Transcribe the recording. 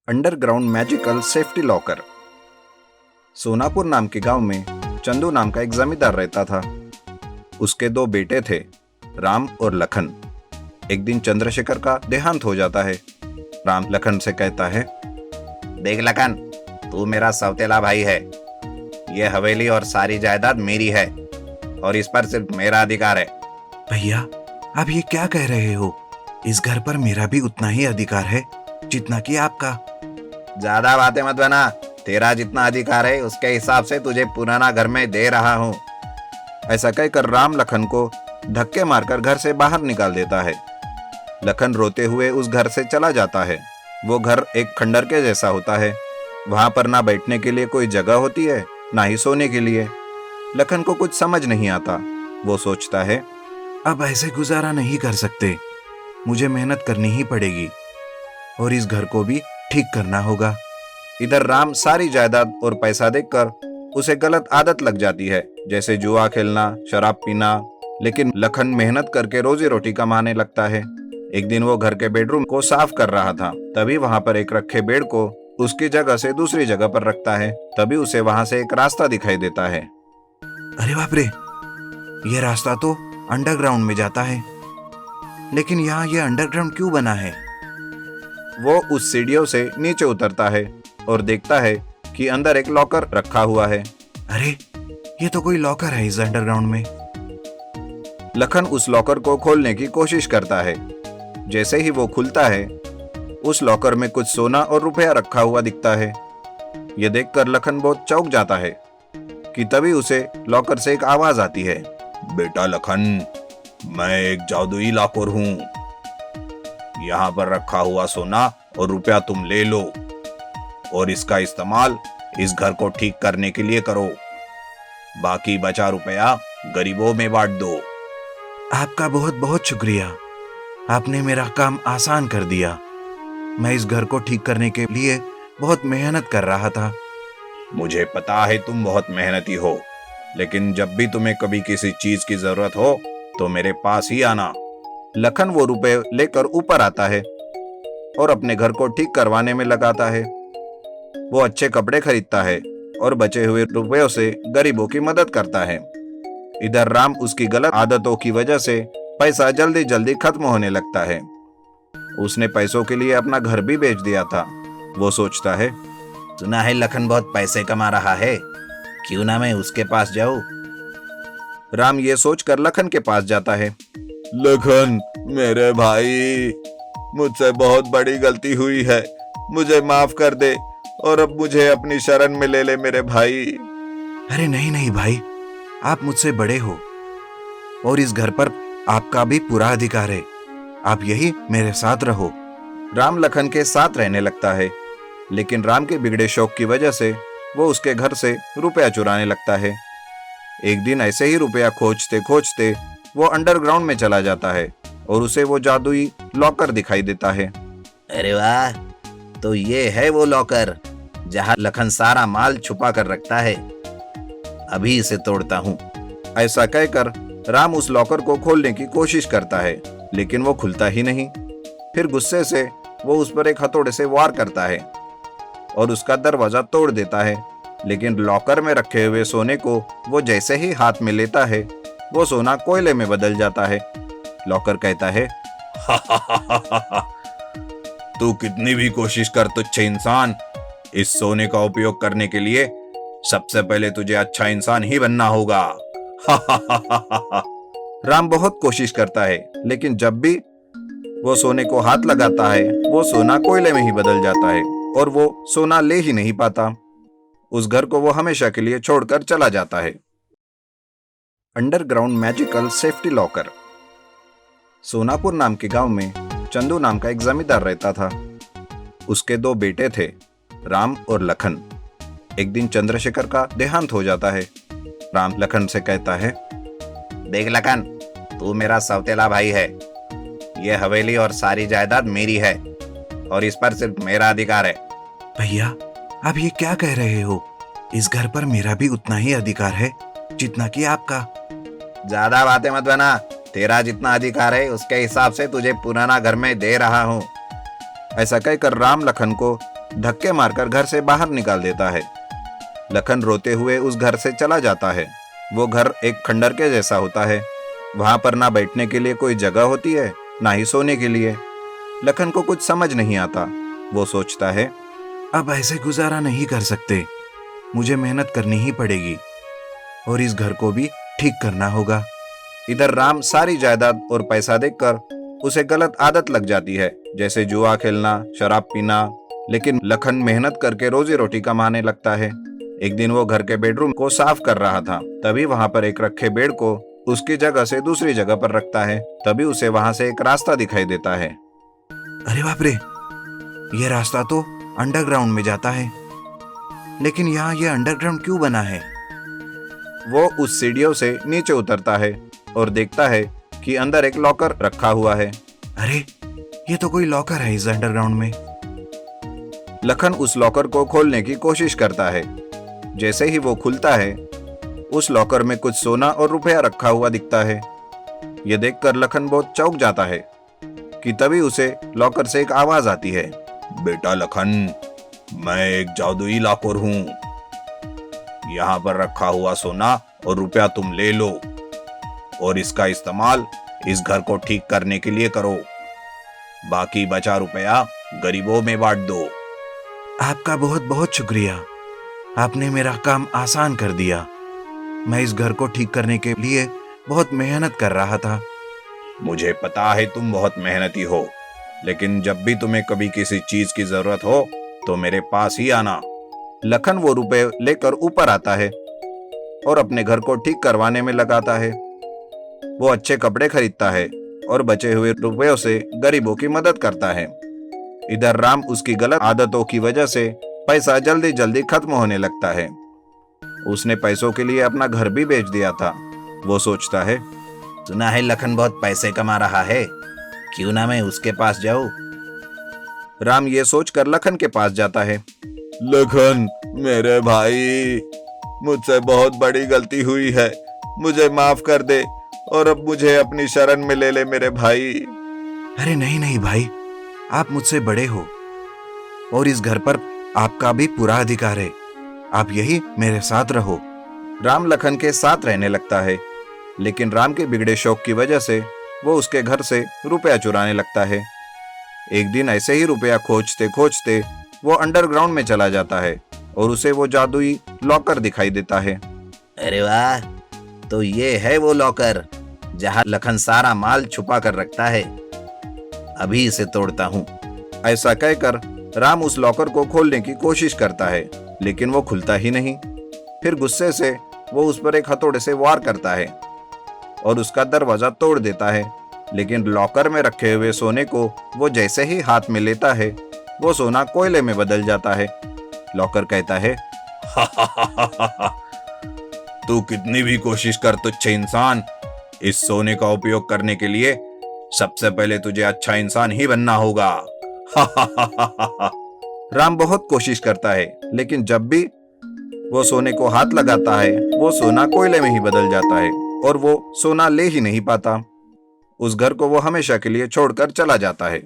Underground magical safety locker. Sonapur नाम के गांव में चंदू नाम का एक जमींदार रहता था। उसके दो बेटे थे, राम और लखन। एक दिन चंद्रशेखर का देहांत हो जाता है। राम लखन से कहता है, देख लखन, तू मेरा सौतेला भाई है। यह हवेली और सारी जायदाद मेरी है और इस पर सिर्फ मेरा अधिकार है। भैया, आप ये क्या कह रहे हो? इस घर पर मेरा भी उतना ही अधिकार है जितना कि आपका। ज्यादा बातें मत बना। तेरा जितना अधिकार है उसके हिसाब से तुझे पुराना घर में दे रहा हूँ। ऐसा कहकर राम लखन को धक्के मारकर घर से बाहर निकाल देता है। लखन रोते हुए उस घर से चला जाता है। वो घर एक खंडर के जैसा होता है। वहां पर ना बैठने के लिए कोई जगह होती है, ना ही सोने के लिए। लखन को कुछ समझ नहीं आता। वो सोचता है, अब ऐसे गुजारा नहीं कर सकते। मुझे मेहनत करनी ही पड़ेगी और इस घर को भी ठीक करना होगा। इधर राम सारी जायदाद और पैसा देखकर उसे गलत आदत लग जाती है, जैसे जुआ खेलना, शराब पीना। लेकिन लखन मेहनत करके रोजी रोटी कमाने लगता है। एक दिन वो घर के बेडरूम को साफ कर रहा था। तभी वहां पर एक रखे बेड को उसकी जगह से दूसरी जगह पर रखता है। तभी उसे वहां से एक रास्ता दिखाई देता है। अरे बाप रे, ये रास्ता तो अंडरग्राउंड में जाता है। लेकिन यहाँ ये अंडरग्राउंड क्यों बना है? वो उस सीढ़ियों से नीचे उतरता है और देखता है कि अंदर एक लॉकर रखा हुआ है। अरे, ये तो कोई लॉकर है इस अंडरग्राउंड में। लखन उस लॉकर को खोलने की कोशिश करता है। जैसे ही वो खुलता है, उस लॉकर में कुछ सोना और रुपया रखा हुआ दिखता है। ये देखकर लखन बहुत चौंक जाता है कि तभी उसे लॉकर से एक आवाज आती है, बेटा लखन, मैं एक जादुई लॉकर हूँ। यहाँ पर रखा हुआ सोना और रुपया तुम ले लो और इसका इस्तेमाल इस घर को ठीक करने के लिए करो। बाकी बचा रुपया गरीबों में बांट दो। आपका बहुत बहुत शुक्रिया। आपने मेरा काम आसान कर दिया। मैं इस घर को ठीक करने के लिए बहुत मेहनत कर रहा था। मुझे पता है तुम बहुत मेहनती हो, लेकिन जब भी तुम्हें कभी किसी चीज की जरूरत हो तो मेरे पास ही आना। लखन वो रुपए लेकर ऊपर आता है और अपने घर को ठीक करवाने में लगाता है। वो अच्छे कपड़े खरीदता है और बचे हुए रुपयों से गरीबों की मदद करता है। इधर राम उसकी गलत आदतों की वजह से पैसा जल्दी जल्दी खत्म होने लगता है। उसने पैसों के लिए अपना घर भी बेच दिया था। वो सोचता है, सुना है लखन बहुत पैसे कमा रहा है, क्यों ना मैं उसके पास जाऊं। राम ये सोचकर लखन के पास जाता है। लखन, मेरे भाई, मुझसे बहुत बड़ी गलती हुई है। मुझे माफ कर दे और अब मुझे अपनी शरण में ले ले मेरे भाई। अरे नहीं नहीं भाई, आप मुझसे बड़े हो और इस घर पर आपका भी पूरा अधिकार है। आप यही मेरे साथ रहो। राम लखन के साथ रहने लगता है, लेकिन राम के बिगड़े शौक की वजह से वो उसके घर से रुपया चुराने लगता है। एक दिन ऐसे ही रुपया खोजते खोजते वो अंडरग्राउंड में चला जाता है और उसे वो जादुई लॉकर दिखाई देता है। अरे वाह, तो ये है वो लॉकर जहां लखन सारा माल छुपा कर रखता है। अभी इसे तोड़ता हूँ। ऐसा कहकर राम उस लॉकर को खोलने की कोशिश करता है, लेकिन वो खुलता ही नहीं। फिर गुस्से से वो उस पर एक हथौड़े से वार करता है और उसका दरवाजा तोड़ देता है। लेकिन लॉकर में रखे हुए सोने को वो जैसे ही हाथ में लेता है, वो सोना कोयले में बदल जाता है। लॉकर कहता है, तू कितनी भी कोशिश कर तुच्छे इंसान, इस सोने का उपयोग करने के लिए सबसे पहले तुझे अच्छा इंसान ही बनना होगा। राम बहुत कोशिश करता है, लेकिन जब भी वो सोने को हाथ लगाता है, वो सोना कोयले में ही बदल जाता है और वो सोना ले ही नहीं पाता। उस घर को वो हमेशा के लिए छोड़कर चला जाता है। Underground magical safety locker. Sonapur नाम के गांव में चंदू नाम का एक जमींदार रहता था। उसके दो बेटे थे, राम और लखन। एक दिन चंद्रशेखर का देहांत हो जाता है। राम लखन से कहता है, देख लखन, तू मेरा सौतेला भाई है। यह हवेली और सारी जायदाद मेरी है और इस पर सिर्फ मेरा अधिकार है। भैया, आप ये क्या कह रहे हो? इस घर पर मेरा भी उतना ही अधिकार है जितना कि आपका। ज्यादा बातें मत बना। तेरा जितना अधिकार है उसके हिसाब से तुझे पुराना घर में दे रहा हूँ। ऐसा कहकर राम लखन को धक्के मारकर घर से बाहर निकाल देता है। लखन रोते हुए उस घर से चला जाता है। वो घर एक खंडर के जैसा होता है। वहां पर ना बैठने के लिए कोई जगह होती है, ना ही सोने के लिए। लखन को कुछ समझ नहीं आता। वो सोचता है, अब ऐसे गुजारा नहीं कर सकते, मुझे मेहनत करनी ही पड़ेगी और इस घर को भी ठीक करना होगा। इधर राम सारी जायदाद और पैसा देखकर उसे गलत आदत लग जाती है, जैसे जुआ खेलना, शराब पीना। लेकिन लखन मेहनत करके रोजी रोटी कमाने लगता है। एक दिन वो घर के बेडरूम को साफ कर रहा था। तभी वहां पर एक रखे बेड को उसकी जगह से दूसरी जगह पर रखता है। तभी उसे वहां से एक रास्ता दिखाई देता है। अरे बाप रे, ये रास्ता तो अंडरग्राउंड में जाता है, लेकिन यहाँ ये अंडरग्राउंड क्यों बना है? वो उस सीढ़ियों से नीचे उतरता है और देखता है कि अंदर एक लॉकर रखा हुआ है। अरे, ये तो कोई लॉकर है इस अंडरग्राउंड में। लखन उस लॉकर को खोलने की कोशिश करता है। जैसे ही वो खुलता है, उस लॉकर में कुछ सोना और रुपया रखा हुआ दिखता है। यह देखकर लखन बहुत चौंक जाता है कि तभी उसे लॉकर से एक आवाज आती है, बेटा लखन, मैं एक जादुई लॉकर हूं। यहाँ पर रखा हुआ सोना और रुपया तुम ले लो और इसका इस्तेमाल इस घर को ठीक करने के लिए करो। बाकी बचा रुपया गरीबों में बांट दो। आपका बहुत बहुत शुक्रिया, आपने मेरा काम आसान कर दिया। मैं इस घर को ठीक करने के लिए बहुत मेहनत कर रहा था। मुझे पता है तुम बहुत मेहनती हो, लेकिन जब भी तुम्हें कभी किसी चीज की जरूरत हो तो मेरे पास ही आना। लखन वो रुपए लेकर ऊपर आता है और अपने घर को ठीक करवाने में लगाता है। वो अच्छे कपड़े खरीदता है और बचे हुए रुपयों से गरीबों की मदद करता है। इधर राम उसकी गलत आदतों की वजह से पैसा जल्दी जल्दी खत्म होने लगता है। उसने पैसों के लिए अपना घर भी बेच दिया था। वो सोचता है, सुना है लखन बहुत पैसे कमा रहा है, क्यों ना मैं उसके पास जाऊं। राम ये सोचकर लखन के पास जाता है। लखन मेरे भाई, मुझसे बहुत बड़ी गलती हुई है, मुझे माफ कर दे और अब मुझे अपनी शरण में ले ले मेरे भाई। अरे नहीं नहीं भाई, आप मुझसे बड़े हो और इस घर पर आपका भी पूरा अधिकार है। आप यही मेरे साथ रहो। राम लखन के साथ रहने लगता है, लेकिन राम के बिगड़े शौक की वजह से वो उसके घर से रुपया चुराने लगता है। एक दिन ऐसे ही रुपया खोजते खोजते वो अंडरग्राउंड में चला जाता है और उसे वो जादुई लॉकर दिखाई देता है। अरे वाह, तो ये है वो लॉकर जहां लखन सारा माल छुपा कर रखता है। अभी इसे तोड़ता हूँ। ऐसा कहकर राम उस लॉकर को खोलने की कोशिश करता है, लेकिन वो खुलता ही नहीं। फिर गुस्से से वो उस पर एक हथौड़े से वार करता है और उसका दरवाजा तोड़ देता है। लेकिन लॉकर में रखे हुए सोने को वो जैसे ही हाथ में लेता है, वो सोना कोयले में बदल जाता है। लॉकर कहता है, तू कितनी भी कोशिश कर तुच्छे इंसान, इस सोने का उपयोग करने के लिए सबसे पहले तुझे अच्छा इंसान ही बनना होगा। राम बहुत कोशिश करता है, लेकिन जब भी वो सोने को हाथ लगाता है, वो सोना कोयले में ही बदल जाता है और वो सोना ले ही नहीं पाता। उस घर को वो हमेशा के लिए छोड़कर चला जाता है।